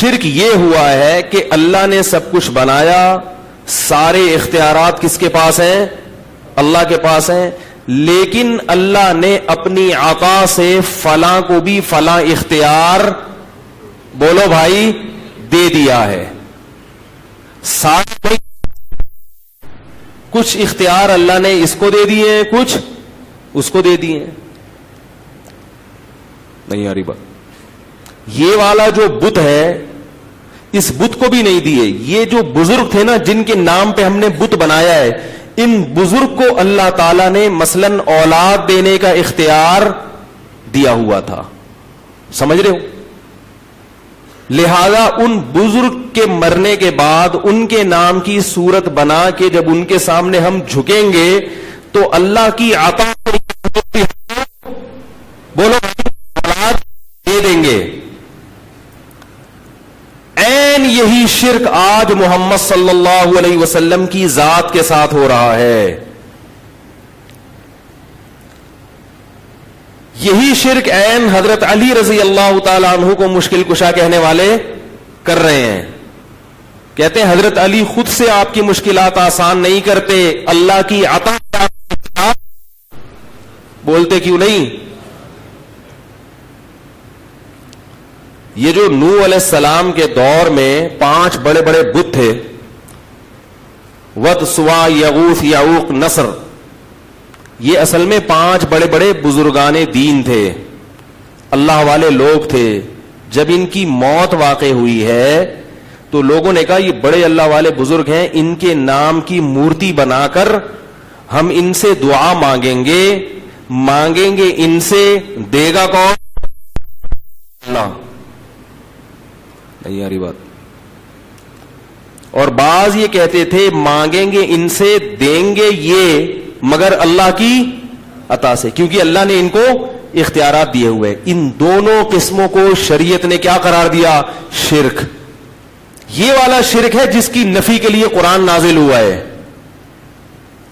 شرک یہ ہوا ہے کہ اللہ نے سب کچھ بنایا, سارے اختیارات کس کے پاس ہیں؟ اللہ کے پاس ہیں, لیکن اللہ نے اپنی عطا سے فلاں کو بھی فلاں اختیار, بولو بھائی, دے دیا ہے. سارے کچھ اختیار اللہ نے اس کو دے دیے ہیں, کچھ اس کو دے دیے ہیں. نہیں آ رہی بات؟ یہ والا جو بت ہے اس بت کو بھی نہیں دیے. یہ جو بزرگ تھے نا جن کے نام پہ ہم نے بت بنایا ہے, ان بزرگ کو اللہ تعالیٰ نے مثلاً اولاد دینے کا اختیار دیا ہوا تھا, سمجھ رہے ہو؟ لہذا ان بزرگ کے مرنے کے بعد ان کے نام کی صورت بنا کے جب ان کے سامنے ہم جھکیں گے تو اللہ کی عطا بولو اولاد دے دیں گے. این یہی شرک آج محمد صلی اللہ علیہ وسلم کی ذات کے ساتھ ہو رہا ہے. یہی شرک این حضرت علی رضی اللہ تعالی عنہ کو مشکل کشا کہنے والے کر رہے ہیں. کہتے ہیں حضرت علی خود سے آپ کی مشکلات آسان نہیں کرتے, اللہ کی عطا بولتے کیوں نہیں؟ یہ جو نوح علیہ السلام کے دور میں 5 بڑے بڑے بت تھے, ود, سوا, یغوث, یعوق, نصر, یہ اصل میں 5 بڑے بڑے بزرگان دین تھے, اللہ والے لوگ تھے. جب ان کی موت واقع ہوئی ہے تو لوگوں نے کہا یہ بڑے اللہ والے بزرگ ہیں, ان کے نام کی مورتی بنا کر ہم ان سے دعا مانگیں گے ان سے, دے گا کون؟ اللہ. نہیں آ رہی بات؟ اور بعض یہ کہتے تھے مانگیں گے ان سے, دیں گے یہ مگر اللہ کی عطا سے, کیونکہ اللہ نے ان کو اختیارات دیے ہوئے. ان دونوں قسموں کو شریعت نے کیا قرار دیا؟ شرک. یہ والا شرک ہے جس کی نفی کے لیے قرآن نازل ہوا ہے.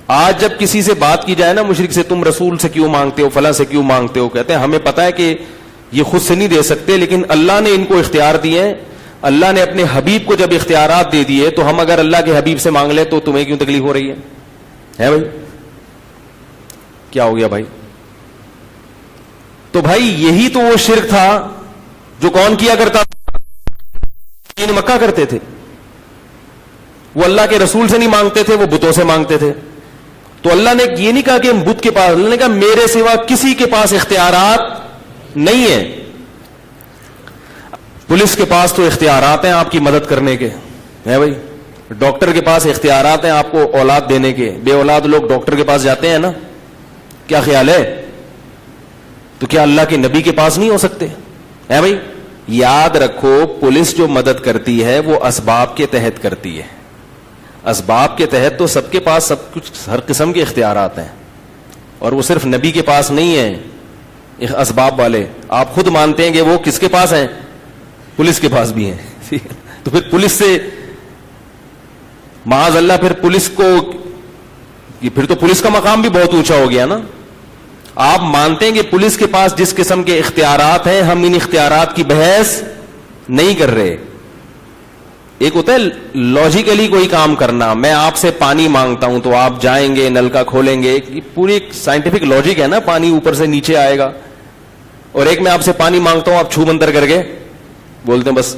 آج جب کسی سے بات کی جائے نا مشرک سے, تم رسول سے کیوں مانگتے ہو, فلاں سے کیوں مانگتے ہو, کہتے ہیں ہمیں پتا ہے کہ یہ خود سے نہیں دے سکتے, لیکن اللہ نے ان کو اختیار دیے ہیں. اللہ نے اپنے حبیب کو جب اختیارات دے دیے تو ہم اگر اللہ کے حبیب سے مانگ لیں تو تمہیں کیوں تکلیف ہو رہی ہے بھائی؟ کیا ہو گیا بھائی؟ تو بھائی یہی تو وہ شرک تھا جو کون کیا کرتا تھا؟ مکہ کرتے تھے. وہ اللہ کے رسول سے نہیں مانگتے تھے, وہ بتوں سے مانگتے تھے. تو اللہ نے یہ نہیں کہا کہ ہم بت کے پاس, اللہ نے کہا میرے سوا کسی کے پاس اختیارات نہیں ہیں. پولیس کے پاس تو اختیارات ہیں آپ کی مدد کرنے کے, ہے بھائی. ڈاکٹر کے پاس اختیارات ہیں آپ کو اولاد دینے کے. بے اولاد لوگ ڈاکٹر کے پاس جاتے ہیں نا, کیا خیال ہے؟ تو کیا اللہ کے نبی کے پاس نہیں ہو سکتے؟ ہے بھائی. یاد رکھو پولیس جو مدد کرتی ہے وہ اسباب کے تحت کرتی ہے. اسباب کے تحت تو سب کے پاس سب کچھ, ہر قسم کے اختیارات ہیں, اور وہ صرف نبی کے پاس نہیں ہیں اسباب والے. آپ خود مانتے ہیں کہ وہ کس کے پاس ہیں؟ پولیس کے پاس بھی ہیں. تو پھر پولیس سے معاذ اللہ, پھر پولیس کو, پھر تو پولیس کا مقام بھی بہت اونچا ہو گیا نا. آپ مانتے ہیں کہ پولیس کے پاس جس قسم کے اختیارات ہیں, ہم ان اختیارات کی بحث نہیں کر رہے. ایک ہوتا ہے لاجیکلی کوئی کام کرنا, میں آپ سے پانی مانگتا ہوں تو آپ جائیں گے, نلکا کھولیں گے, پوری ایک سائنٹیفک لاجک ہے نا, پانی اوپر سے نیچے آئے گا. اور ایک میں آپ سے پانی مانگتا ہوں, آپ چھو منتر کر کے بولتے ہیں بس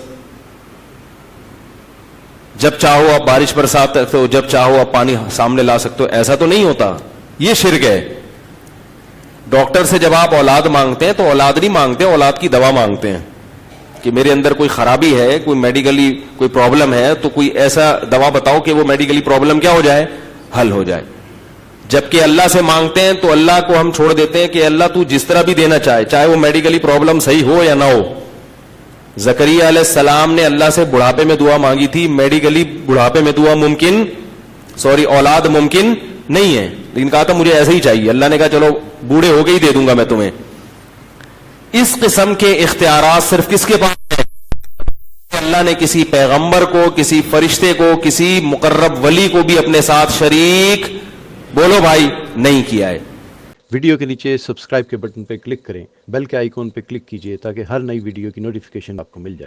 جب چاہو آپ بارش برسات سکتے ہو, جب چاہو آپ پانی سامنے لا سکتے ہو. ایسا تو نہیں ہوتا, یہ شرک ہے. ڈاکٹر سے جب آپ اولاد مانگتے ہیں تو اولاد نہیں مانگتے, اولاد کی دوا مانگتے ہیں کہ میرے اندر کوئی خرابی ہے, کوئی میڈیکلی کوئی پرابلم ہے, تو کوئی ایسا دوا بتاؤ کہ وہ میڈیکلی پرابلم کیا ہو جائے, حل ہو جائے. جبکہ اللہ سے مانگتے ہیں تو اللہ کو ہم چھوڑ دیتے ہیں کہ اللہ تو جس طرح بھی دینا چاہے, چاہے وہ میڈیکلی پرابلم صحیح ہو یا نہ ہو. زکریا علیہ السلام نے اللہ سے بڑھاپے میں دعا مانگی تھی, میڈیکلی بڑھاپے میں دعا ممکن, اولاد ممکن نہیں ہے, لیکن کہا تھا مجھے ایسے ہی چاہیے. اللہ نے کہا چلو بوڑھے ہو کے ہی دے دوں گا میں تمہیں. اس قسم کے اختیارات صرف کس کے پاس ہیں؟ اللہ نے کسی پیغمبر کو, کسی فرشتے کو, کسی مقرب ولی کو بھی اپنے ساتھ شریک, بولو بھائی, نہیں کیا ہے. ویڈیو کے نیچے سبسکرائب کے بٹن پہ کلک کریں, بیل کے آئیکن پہ کلک کیجئے تاکہ ہر نئی ویڈیو کی نوٹیفیکیشن آپ کو مل جائے.